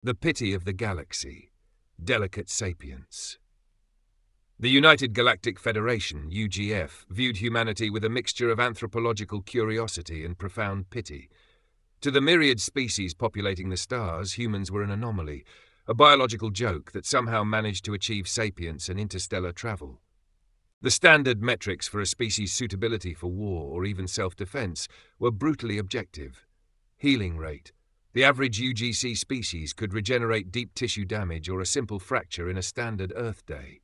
The pity of the galaxy. Delicate sapiens. The United Galactic Federation, UGF, viewed humanity with a mixture of anthropological curiosity and profound pity. To the myriad species populating the stars, humans were an anomaly, a biological joke that somehow managed to achieve sapience and interstellar travel. The standard metrics for a species' suitability for war or even self-defense were brutally objective. Healing rate. The average UGC species could regenerate deep tissue damage or a simple fracture in a standard Earth day.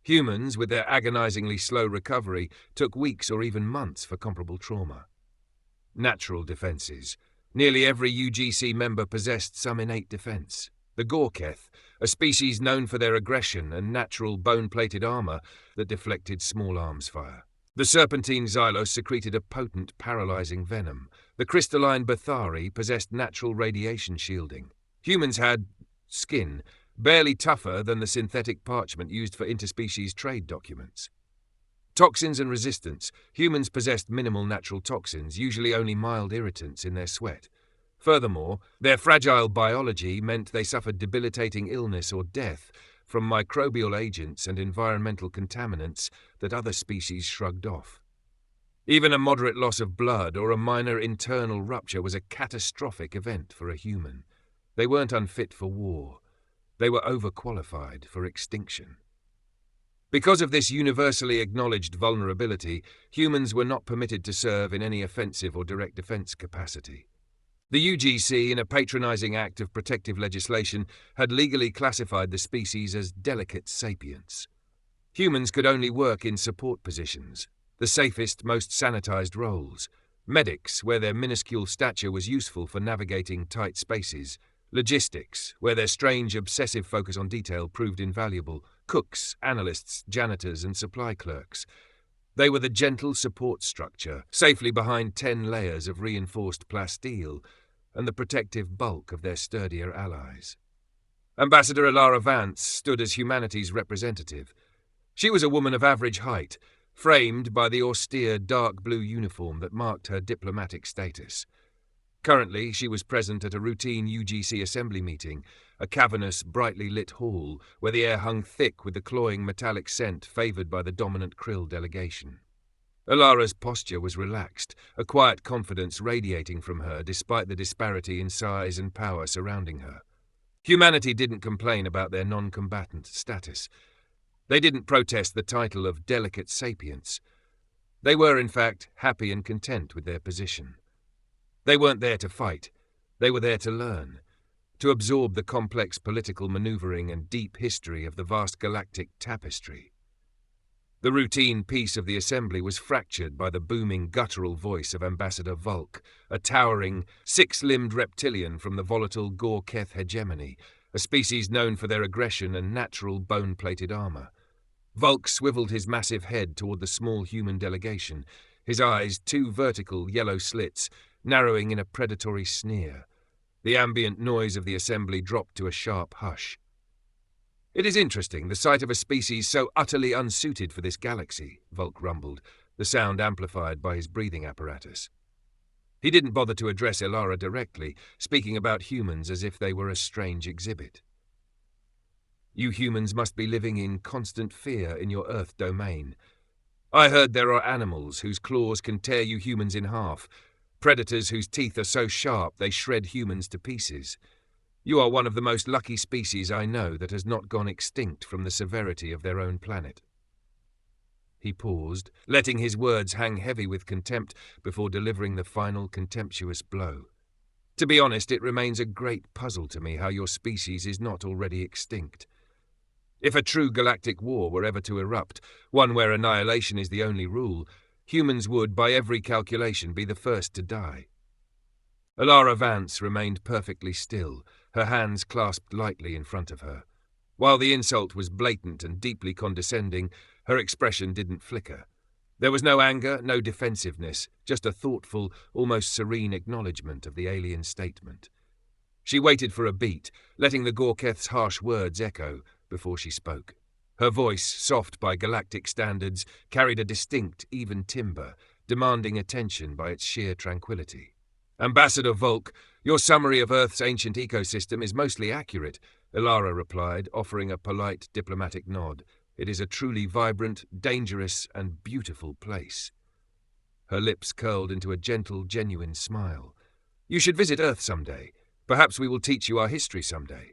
Humans, with their agonizingly slow recovery, took weeks or even months for comparable trauma. Natural defenses. Nearly every UGC member possessed some innate defense. The Gorketh, a species known for their aggression and natural bone-plated armor that deflected small arms fire. The serpentine Xylos secreted a potent, paralyzing venom. The crystalline Zythari possessed natural radiation shielding. Humans had skin, barely tougher than the synthetic parchment used for interspecies trade documents. Toxins and resistance. Humans possessed minimal natural toxins, usually only mild irritants in their sweat. Furthermore, their fragile biology meant they suffered debilitating illness or death from microbial agents and environmental contaminants that other species shrugged off. Even a moderate loss of blood or a minor internal rupture was a catastrophic event for a human. They weren't unfit for war. They were overqualified for extinction. Because of this universally acknowledged vulnerability, humans were not permitted to serve in any offensive or direct defense capacity. The UGC, in a patronizing act of protective legislation, had legally classified the species as delicate sapiens. Humans could only work in support positions, the safest, most sanitized roles. Medics, where their minuscule stature was useful for navigating tight spaces. Logistics, where their strange, obsessive focus on detail proved invaluable. Cooks, analysts, janitors, and supply clerks. They were the gentle support structure, safely behind 10 layers of reinforced plasteel, and the protective bulk of their sturdier allies. Ambassador Alara Vance stood as humanity's representative. She was a woman of average height, framed by the austere dark blue uniform that marked her diplomatic status. Currently, she was present at a routine UGC assembly meeting, a cavernous, brightly lit hall where the air hung thick with the cloying metallic scent favoured by the dominant Krill delegation. Alara's posture was relaxed, a quiet confidence radiating from her despite the disparity in size and power surrounding her. Humanity didn't complain about their non-combatant status. They didn't protest the title of delicate sapiens. They were, in fact, happy and content with their position. They weren't there to fight. They were there to learn, to absorb the complex political maneuvering and deep history of the vast galactic tapestry. The routine peace of the assembly was fractured by the booming guttural voice of Ambassador Vulk, a towering, six-limbed reptilian from the volatile Gorketh hegemony, a species known for their aggression and natural bone-plated armor. Vulk swiveled his massive head toward the small human delegation, his eyes two vertical yellow slits, narrowing in a predatory sneer. The ambient noise of the assembly dropped to a sharp hush. "It is interesting, the sight of a species so utterly unsuited for this galaxy," Vulk rumbled, the sound amplified by his breathing apparatus. He didn't bother to address Alara directly, speaking about humans as if they were a strange exhibit. "You humans must be living in constant fear in your Earth domain. I heard there are animals whose claws can tear you humans in half, predators whose teeth are so sharp they shred humans to pieces. You are one of the most lucky species I know that has not gone extinct from the severity of their own planet." He paused, letting his words hang heavy with contempt before delivering the final contemptuous blow. "To be honest, it remains a great puzzle to me how your species is not already extinct. If a true galactic war were ever to erupt, one where annihilation is the only rule, humans would, by every calculation, be the first to die." Alara Vance remained perfectly still, her hands clasped lightly in front of her. While the insult was blatant and deeply condescending, her expression didn't flicker. There was no anger, no defensiveness, just a thoughtful, almost serene acknowledgement of the alien statement. She waited for a beat, letting the Gorketh's harsh words echo, before she spoke. Her voice, soft by galactic standards, carried a distinct, even timbre, demanding attention by its sheer tranquility. "Ambassador Vulk, Your summary of Earth's ancient ecosystem is mostly accurate, Elara replied, offering a polite diplomatic nod. It is a truly vibrant, dangerous, and beautiful place. Her lips curled into a gentle, genuine smile. You should visit Earth someday. Perhaps we will teach you our history someday.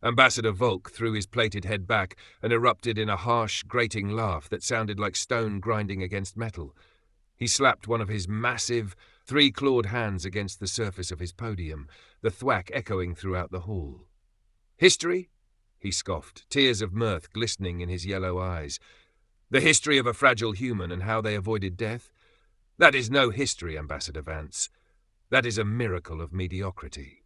Ambassador Volk threw his plated head back and erupted in a harsh, grating laugh that sounded like stone grinding against metal. He slapped one of his massive, three-clawed hands against the surface of his podium, the thwack echoing throughout the hall. History? He scoffed, tears of mirth glistening in his yellow eyes. The history of a fragile human and how they avoided death? That is no history, Ambassador Vance. That is a miracle of mediocrity.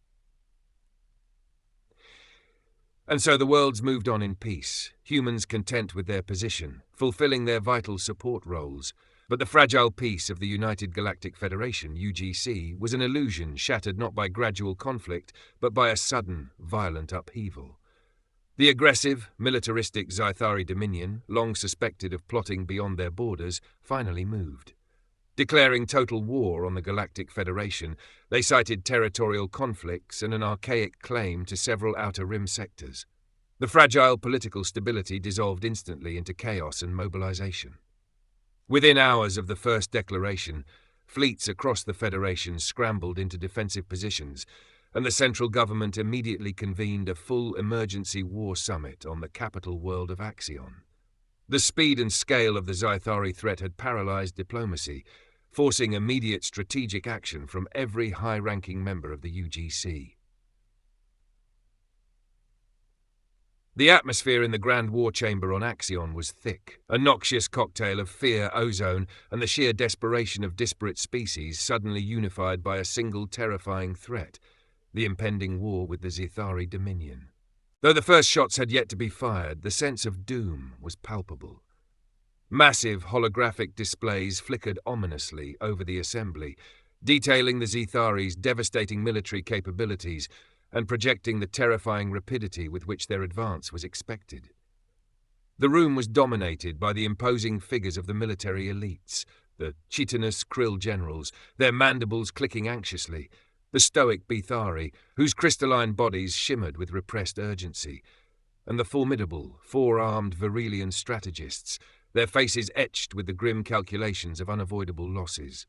And so the worlds moved on in peace, humans content with their position, fulfilling their vital support roles. But the fragile peace of the United Galactic Federation, UGC, was an illusion shattered not by gradual conflict, but by a sudden, violent upheaval. The aggressive, militaristic Zythari Dominion, long suspected of plotting beyond their borders, finally moved. Declaring total war on the Galactic Federation, they cited territorial conflicts and an archaic claim to several Outer Rim sectors. The fragile political stability dissolved instantly into chaos and mobilization. Within hours of the first declaration, fleets across the Federation scrambled into defensive positions, and the central government immediately convened a full emergency war summit on the capital world of Axion. The speed and scale of the Zythari threat had paralyzed diplomacy, forcing immediate strategic action from every high-ranking member of the UGC. The atmosphere in the Grand War Chamber on Axion was thick, a noxious cocktail of fear, ozone, and the sheer desperation of disparate species suddenly unified by a single terrifying threat, the impending war with the Zythari Dominion. Though the first shots had yet to be fired, the sense of doom was palpable. Massive holographic displays flickered ominously over the assembly, detailing the Zythari's devastating military capabilities and projecting the terrifying rapidity with which their advance was expected. The room was dominated by the imposing figures of the military elites, the chitinous krill generals, their mandibles clicking anxiously, the stoic Zythari, whose crystalline bodies shimmered with repressed urgency, and the formidable, four-armed Virelian strategists, their faces etched with the grim calculations of unavoidable losses.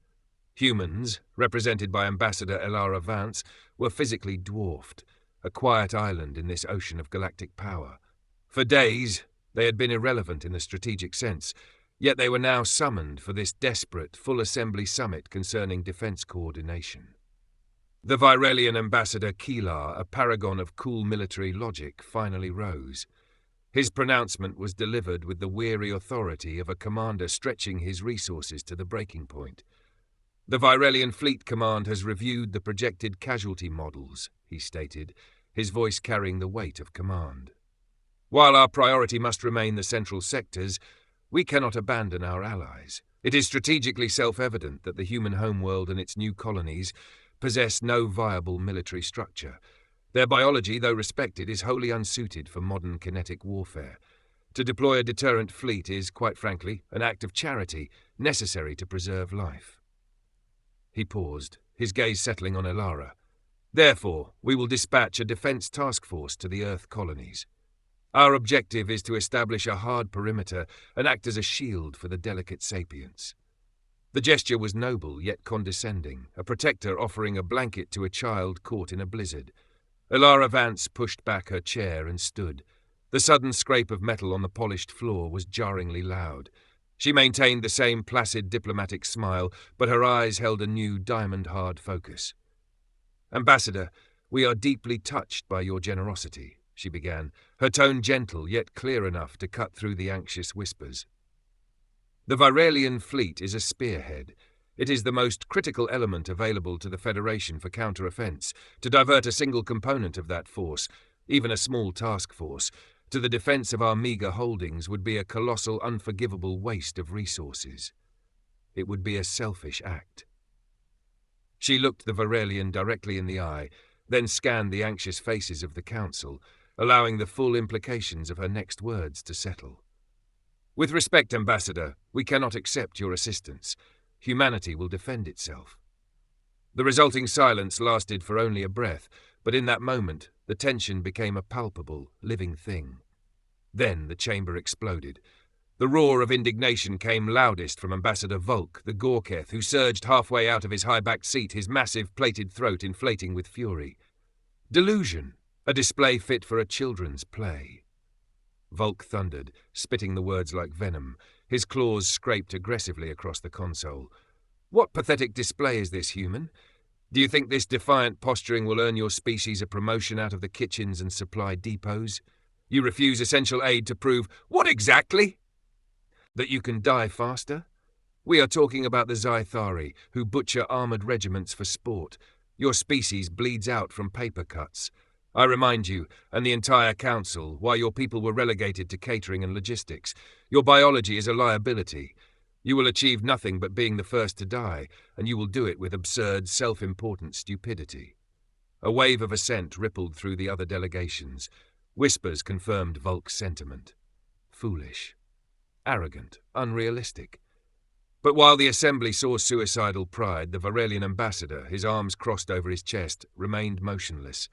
Humans, represented by Ambassador Elara Vance, were physically dwarfed, a quiet island in this ocean of galactic power. For days, they had been irrelevant in the strategic sense, yet they were now summoned for this desperate, full-assembly summit concerning defense coordination. The Virelian ambassador Keelar, a paragon of cool military logic, finally rose. His pronouncement was delivered with the weary authority of a commander stretching his resources to the breaking point. The Virelian Fleet Command has reviewed the projected casualty models, he stated, his voice carrying the weight of command. While our priority must remain the central sectors, we cannot abandon our allies. It is strategically self-evident that the human homeworld and its new colonies possess no viable military structure. Their biology, though respected, is wholly unsuited for modern kinetic warfare. To deploy a deterrent fleet is, quite frankly, an act of charity necessary to preserve life. He paused, his gaze settling on Elara. Therefore, we will dispatch a defense task force to the Earth colonies. Our objective is to establish a hard perimeter and act as a shield for the delicate sapiens. The gesture was noble yet condescending, a protector offering a blanket to a child caught in a blizzard. Elara Vance pushed back her chair and stood. The sudden scrape of metal on the polished floor was jarringly loud. She maintained the same placid diplomatic smile, but her eyes held a new diamond-hard focus. "Ambassador, we are deeply touched by your generosity," she began, her tone gentle yet clear enough to cut through the anxious whispers. "The Virelian fleet is a spearhead. It is the most critical element available to the Federation for counter-offense. To divert a single component of that force, even a small task force, to the defense of our meager holdings would be a colossal, unforgivable waste of resources. It would be a selfish act." She looked the Virelian directly in the eye, then scanned the anxious faces of the Council, allowing the full implications of her next words to settle. "With respect, Ambassador, we cannot accept your assistance. Humanity will defend itself." The resulting silence lasted for only a breath, but in that moment, the tension became a palpable, living thing. Then the chamber exploded. The roar of indignation came loudest from Ambassador Volk, the Gorketh, who surged halfway out of his high-backed seat, his massive plated throat inflating with fury. Delusion, a display fit for a children's play. Volk thundered, spitting the words like venom. His claws scraped aggressively across the console. What pathetic display is this, human? Do you think this defiant posturing will earn your species a promotion out of the kitchens and supply depots? You refuse essential aid to prove, what exactly? That you can die faster? We are talking about the Zythari, who butcher armoured regiments for sport. Your species bleeds out from paper cuts. I remind you, and the entire council, why your people were relegated to catering and logistics. Your biology is a liability. You will achieve nothing but being the first to die, and you will do it with absurd, self-important stupidity. A wave of assent rippled through the other delegations. Whispers confirmed Volk's sentiment. Foolish. Arrogant. Unrealistic. But while the assembly saw suicidal pride, the Varelian ambassador, his arms crossed over his chest, remained motionless.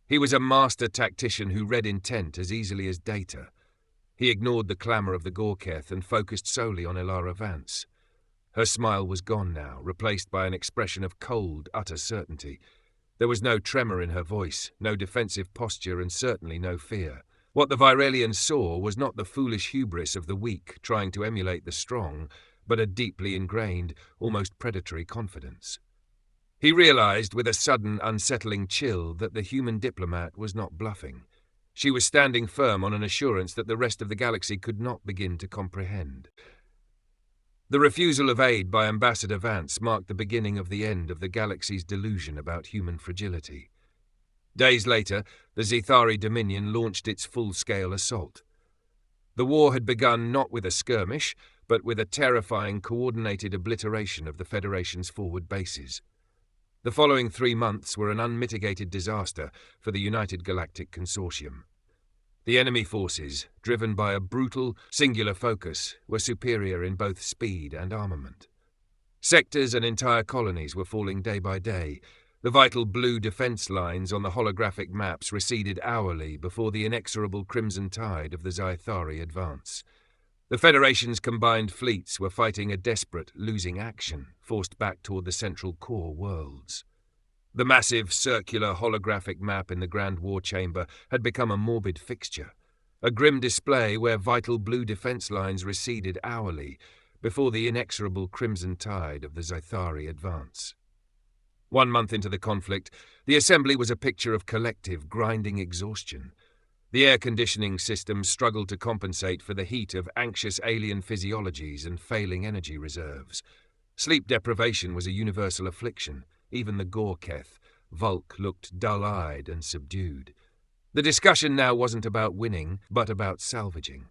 He was a master tactician who read intent as easily as data. He ignored the clamour of the Gorketh and focused solely on Ilara Vance. Her smile was gone now, replaced by an expression of cold, utter certainty. There was no tremor in her voice, no defensive posture, and certainly no fear. What the Virelian saw was not the foolish hubris of the weak trying to emulate the strong, but a deeply ingrained, almost predatory confidence. He realized with a sudden, unsettling chill that the human diplomat was not bluffing. She was standing firm on an assurance that the rest of the galaxy could not begin to comprehend. The refusal of aid by Ambassador Vance marked the beginning of the end of the galaxy's delusion about human fragility. Days later, the Zythari Dominion launched its full-scale assault. The war had begun not with a skirmish, but with a terrifying, coordinated obliteration of the Federation's forward bases. The following 3 months were an unmitigated disaster for the United Galactic Consortium. The enemy forces, driven by a brutal, singular focus, were superior in both speed and armament. Sectors and entire colonies were falling day by day. The vital blue defense lines on the holographic maps receded hourly before the inexorable crimson tide of the Zythari advance. The Federation's combined fleets were fighting a desperate, losing action, forced back toward the central core worlds. The massive, circular, holographic map in the Grand War Chamber had become a morbid fixture, a grim display where vital blue defense lines receded hourly before the inexorable crimson tide of the Zythari advance. 1 month into the conflict, the assembly was a picture of collective, grinding exhaustion. The air conditioning system struggled to compensate for the heat of anxious alien physiologies and failing energy reserves. Sleep deprivation was a universal affliction. Even the Gorketh, Volk, looked dull-eyed and subdued. The discussion now wasn't about winning, but about salvaging.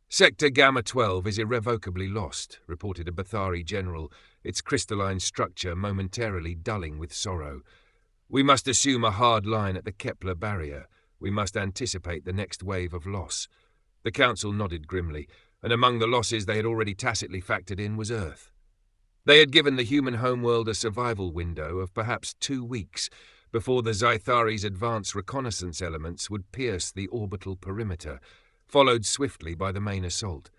Sector Gamma-12 is irrevocably lost, reported a Bathari general, its crystalline structure momentarily dulling with sorrow. We must assume a hard line at the Kepler barrier. We must anticipate the next wave of loss. The Council nodded grimly, and among the losses they had already tacitly factored in was Earth. They had given the human homeworld a survival window of perhaps 2 weeks before the Zythari's advanced reconnaissance elements would pierce the orbital perimeter, followed swiftly by the main assault.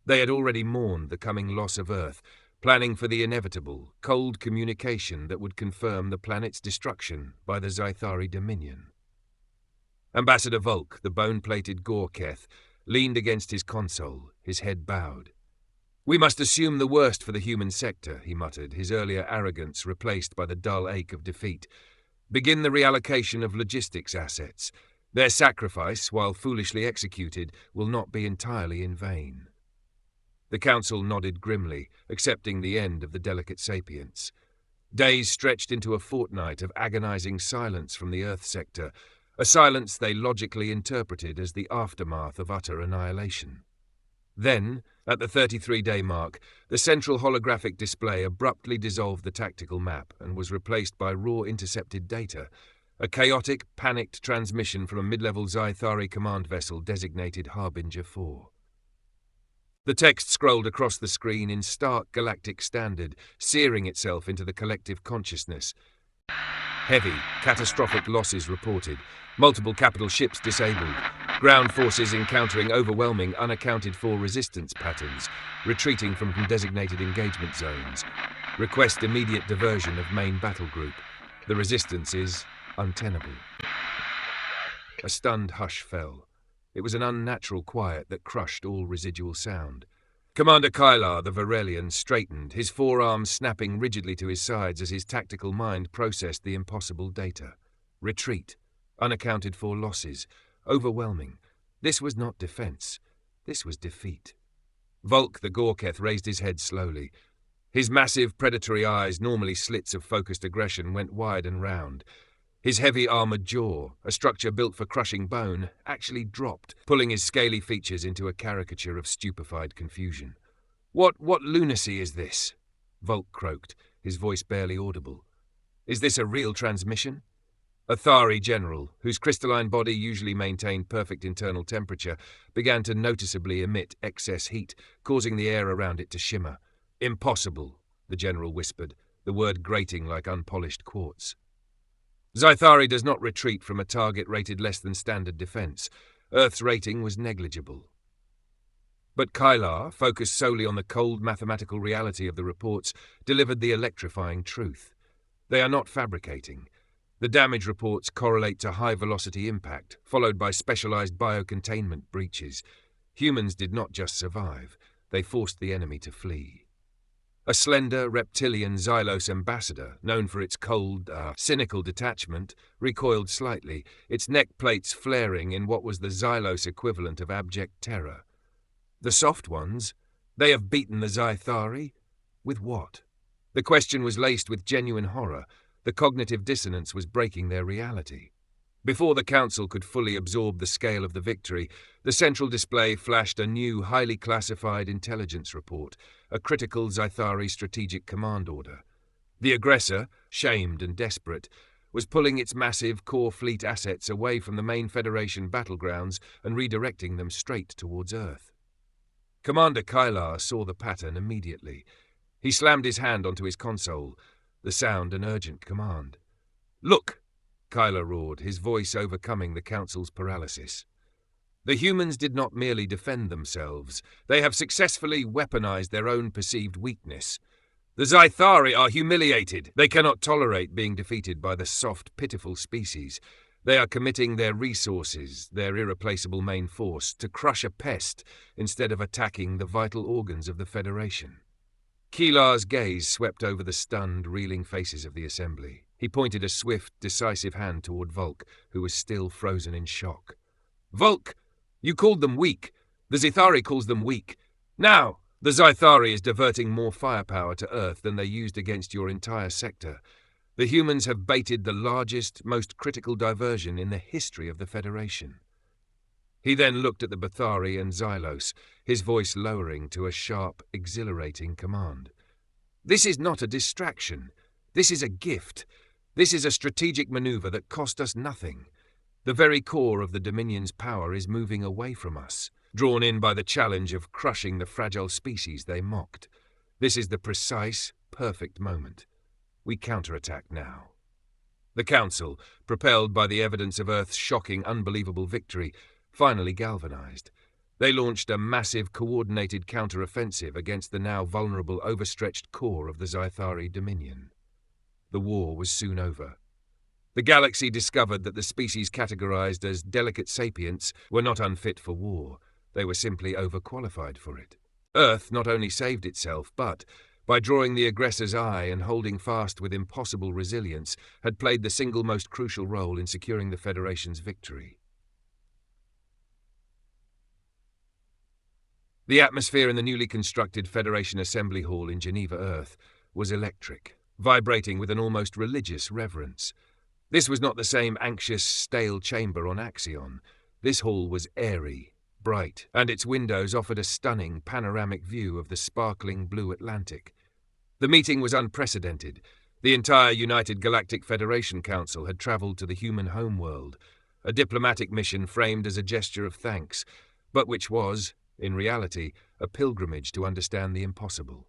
They had already mourned the coming loss of Earth, planning for the inevitable, cold communication that would confirm the planet's destruction by the Zythari Dominion. Ambassador Volk, the bone-plated Gorketh, leaned against his console, his head bowed. "We must assume the worst for the human sector," he muttered, his earlier arrogance replaced by the dull ache of defeat. "Begin the reallocation of logistics assets. Their sacrifice, while foolishly executed, will not be entirely in vain." The Council nodded grimly, accepting the end of the delicate sapiens. Days stretched into a fortnight of agonizing silence from the Earth sector, a silence they logically interpreted as the aftermath of utter annihilation. Then, at the 33-day mark, the central holographic display abruptly dissolved the tactical map and was replaced by raw intercepted data, a chaotic, panicked transmission from a mid-level Zythari command vessel designated Harbinger 4. The text scrolled across the screen in stark galactic standard, searing itself into the collective consciousness. Heavy, catastrophic losses reported, multiple capital ships disabled, ground forces encountering overwhelming unaccounted-for resistance patterns, retreating from designated engagement zones. Request immediate diversion of main battle group. The resistance is untenable. A stunned hush fell. It was an unnatural quiet that crushed all residual sound. Commander Kylar, the Varelian, straightened, his forearms snapping rigidly to his sides as his tactical mind processed the impossible data. Retreat. Unaccounted-for losses. Overwhelming. This was not defense. This was defeat. Volk the Gorketh raised his head slowly. His massive, predatory eyes, normally slits of focused aggression, went wide and round. His heavy armored jaw, a structure built for crushing bone, actually dropped, pulling his scaly features into a caricature of stupefied confusion. What lunacy is this? Volk croaked, his voice barely audible. Is this a real transmission? A Zythari general, whose crystalline body usually maintained perfect internal temperature, began to noticeably emit excess heat, causing the air around it to shimmer. Impossible, the general whispered, the word grating like unpolished quartz. Zythari does not retreat from a target rated less than standard defense. Earth's rating was negligible. But Kylar, focused solely on the cold mathematical reality of the reports, delivered the electrifying truth. They are not fabricating. The damage reports correlate to high-velocity impact, followed by specialized biocontainment breaches. Humans did not just survive. They forced the enemy to flee. A slender, reptilian Xylos ambassador, known for its cold, cynical detachment, recoiled slightly, its neck plates flaring in what was the Xylos equivalent of abject terror. The soft ones? They have beaten the Zythari? With what? The question was laced with genuine horror. The cognitive dissonance was breaking their reality. Before the Council could fully absorb the scale of the victory, the central display flashed a new, highly classified intelligence report, a critical Zythari strategic command order. The aggressor, shamed and desperate, was pulling its massive core fleet assets away from the main Federation battlegrounds and redirecting them straight towards Earth. Commander Kylar saw the pattern immediately. He slammed his hand onto his console, the sound an urgent command. "Look!" Kylar roared, his voice overcoming the Council's paralysis. The humans did not merely defend themselves. They have successfully weaponized their own perceived weakness. The Zythari are humiliated. They cannot tolerate being defeated by the soft, pitiful species. They are committing their resources, their irreplaceable main force, to crush a pest instead of attacking the vital organs of the Federation. Kylar's gaze swept over the stunned, reeling faces of the assembly. He pointed a swift, decisive hand toward Volk, who was still frozen in shock. "Volk, you called them weak. The Zythari calls them weak. Now, the Zythari is diverting more firepower to Earth than they used against your entire sector. The humans have baited the largest, most critical diversion in the history of the Federation." He then looked at the Zythari and Xylos, his voice lowering to a sharp, exhilarating command. "This is not a distraction. This is a gift. This is a strategic maneuver that cost us nothing. The very core of the Dominion's power is moving away from us, drawn in by the challenge of crushing the fragile species they mocked. This is the precise, perfect moment. We counterattack now." The Council, propelled by the evidence of Earth's shocking, unbelievable victory, finally galvanized. They launched a massive, coordinated counter-offensive against the now vulnerable, overstretched core of the Zythari Dominion. The war was soon over. The galaxy discovered that the species categorized as delicate sapiens were not unfit for war. They were simply overqualified for it. Earth not only saved itself, but, by drawing the aggressor's eye and holding fast with impossible resilience, had played the single most crucial role in securing the Federation's victory. The atmosphere in the newly constructed Federation Assembly Hall in Geneva, Earth, was electric, vibrating with an almost religious reverence. This was not the same anxious, stale chamber on Axion. This hall was airy, bright, and its windows offered a stunning, panoramic view of the sparkling blue Atlantic. The meeting was unprecedented. The entire United Galactic Federation Council had traveled to the human homeworld, a diplomatic mission framed as a gesture of thanks, but which was, in reality, a pilgrimage to understand the impossible.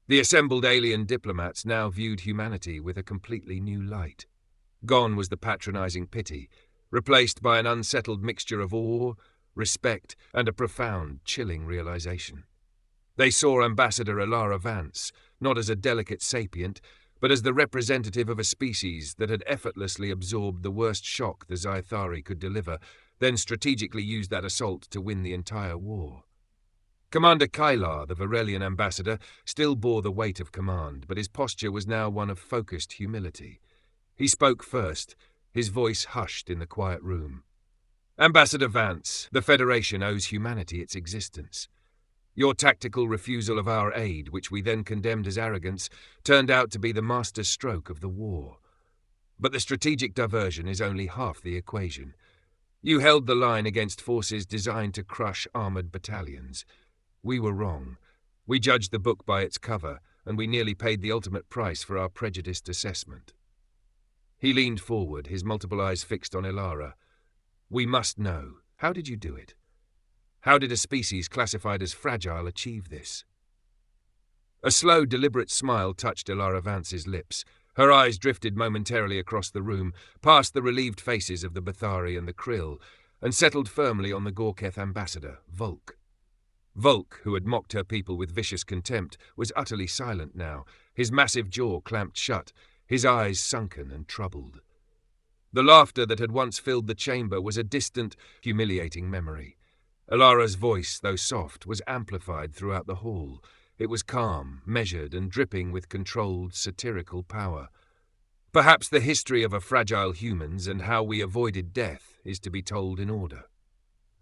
The assembled alien diplomats now viewed humanity with a completely new light. Gone was the patronizing pity, replaced by an unsettled mixture of awe, respect, and a profound, chilling realization. They saw Ambassador Alara Vance not as a delicate sapient, but as the representative of a species that had effortlessly absorbed the worst shock the Zythari could deliver, then strategically used that assault to win the entire war. Commander Kylar, the Varelian ambassador, still bore the weight of command, but his posture was now one of focused humility. He spoke first, his voice hushed in the quiet room. "Ambassador Vance, the Federation owes humanity its existence. Your tactical refusal of our aid, which we then condemned as arrogance, turned out to be the master stroke of the war. But the strategic diversion is only half the equation. You held the line against forces designed to crush armored battalions. We were wrong. We judged the book by its cover, and we nearly paid the ultimate price for our prejudiced assessment." He leaned forward, his multiple eyes fixed on Alara. "We must know. How did you do it? How did a species classified as fragile achieve this?" A slow, deliberate smile touched Alara Vance's lips. Her eyes drifted momentarily across the room, past the relieved faces of the Bethari and the Krill, and settled firmly on the Gorketh ambassador, Volk. Volk, who had mocked her people with vicious contempt, was utterly silent now, his massive jaw clamped shut, his eyes sunken and troubled. The laughter that had once filled the chamber was a distant, humiliating memory. Alara's voice, though soft, was amplified throughout the hall. It was calm, measured, and dripping with controlled, satirical power. Perhaps the history of a fragile humans and how we avoided death is to be told in order.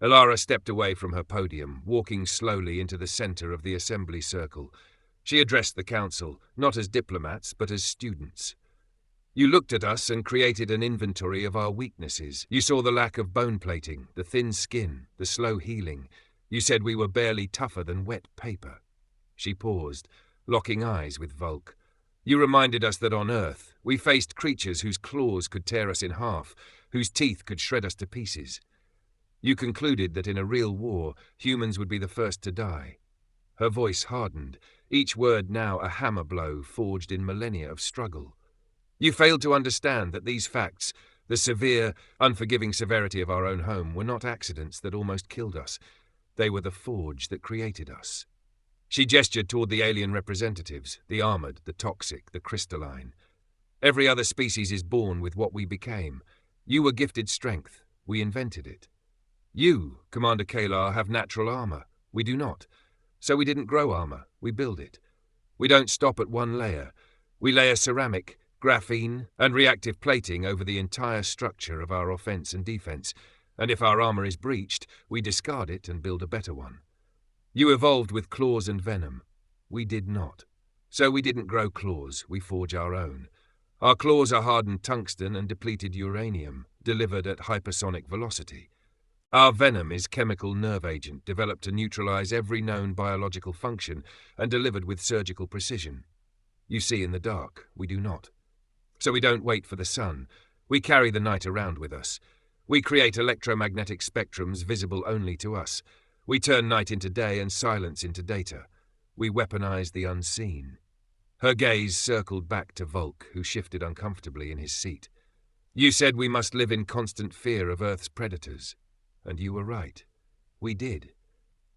Alara stepped away from her podium, walking slowly into the center of the assembly circle. She addressed the council, not as diplomats, but as students. "You looked at us and created an inventory of our weaknesses. You saw the lack of bone plating, the thin skin, the slow healing. You said we were barely tougher than wet paper." She paused, locking eyes with Volk. "You reminded us that on Earth, we faced creatures whose claws could tear us in half, whose teeth could shred us to pieces. You concluded that in a real war, humans would be the first to die." Her voice hardened, each word now a hammer blow forged in millennia of struggle. "You failed to understand that these facts, the severe, unforgiving severity of our own home, were not accidents that almost killed us. They were the forge that created us." She gestured toward the alien representatives, the armored, the toxic, the crystalline. "Every other species is born with what we became. You were gifted strength. We invented it. You, Commander Kalar, have natural armor. We do not. So we didn't grow armor. We build it. We don't stop at one layer. We layer ceramic, graphene, and reactive plating over the entire structure of our offense and defense, and if our armor is breached, we discard it and build a better one. You evolved with claws and venom. We did not. So we didn't grow claws, we forge our own. Our claws are hardened tungsten and depleted uranium, delivered at hypersonic velocity. Our venom is chemical nerve agent developed to neutralize every known biological function and delivered with surgical precision. You see in the dark, we do not. So we don't wait for the sun. We carry the night around with us. We create electromagnetic spectrums visible only to us. We turn night into day and silence into data. We weaponize the unseen." Her gaze circled back to Volk, who shifted uncomfortably in his seat. "You said we must live in constant fear of Earth's predators. And you were right. We did.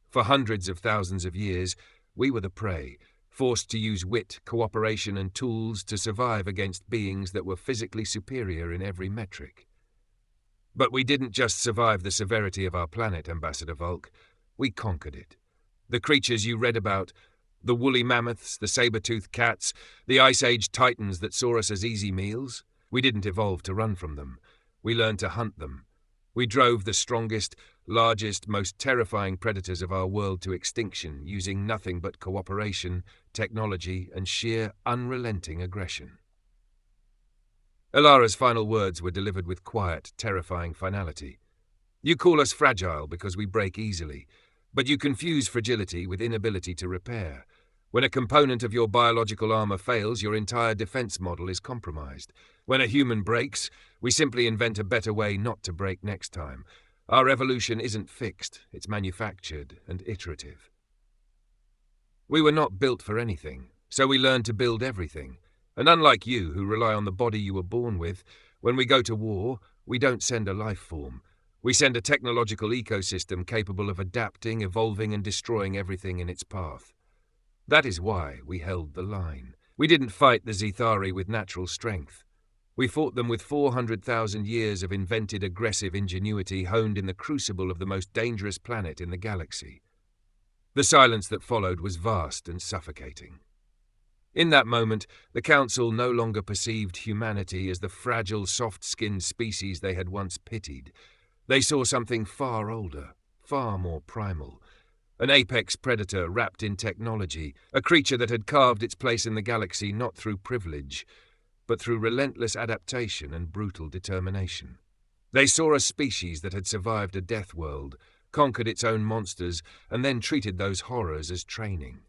For hundreds of thousands of years, we were the prey, forced to use wit, cooperation, and tools to survive against beings that were physically superior in every metric. But we didn't just survive the severity of our planet, Ambassador Volk. We conquered it. The creatures you read about, the woolly mammoths, the saber-toothed cats, the Ice Age titans that saw us as easy meals, we didn't evolve to run from them. We learned to hunt them. We drove the strongest, largest, most terrifying predators of our world to extinction using nothing but cooperation, technology, and sheer, unrelenting aggression." Alara's final words were delivered with quiet, terrifying finality. "You call us fragile because we break easily, but you confuse fragility with inability to repair. When a component of your biological armor fails, your entire defense model is compromised. When a human breaks, we simply invent a better way not to break next time. Our evolution isn't fixed, it's manufactured and iterative. We were not built for anything, so we learned to build everything. And unlike you, who rely on the body you were born with, when we go to war, we don't send a life form. We send a technological ecosystem capable of adapting, evolving, and destroying everything in its path. That is why we held the line. We didn't fight the Zythari with natural strength. We fought them with 400,000 years of invented aggressive ingenuity honed in the crucible of the most dangerous planet in the galaxy. The silence that followed was vast and suffocating. In that moment, the Council no longer perceived humanity as the fragile, soft-skinned species they had once pitied. They saw something far older, far more primal. An apex predator wrapped in technology, a creature that had carved its place in the galaxy not through privilege, but through relentless adaptation and brutal determination. They saw a species that had survived a death world, conquered its own monsters, and then treated those horrors as training.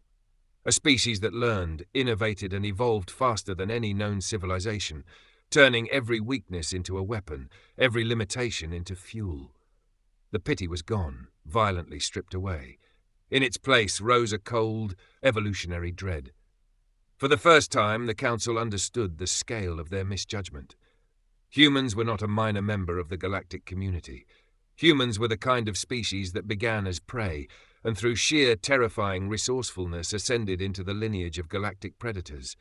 A species that learned, innovated, and evolved faster than any known civilization, turning every weakness into a weapon, every limitation into fuel. The pity was gone, violently stripped away. In its place rose a cold, evolutionary dread. For the first time, the Council understood the scale of their misjudgment. Humans were not a minor member of the galactic community. Humans were the kind of species that began as prey, and through sheer terrifying resourcefulness ascended into the lineage of galactic predators.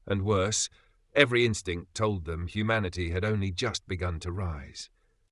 And worse, every instinct told them humanity had only just begun to rise.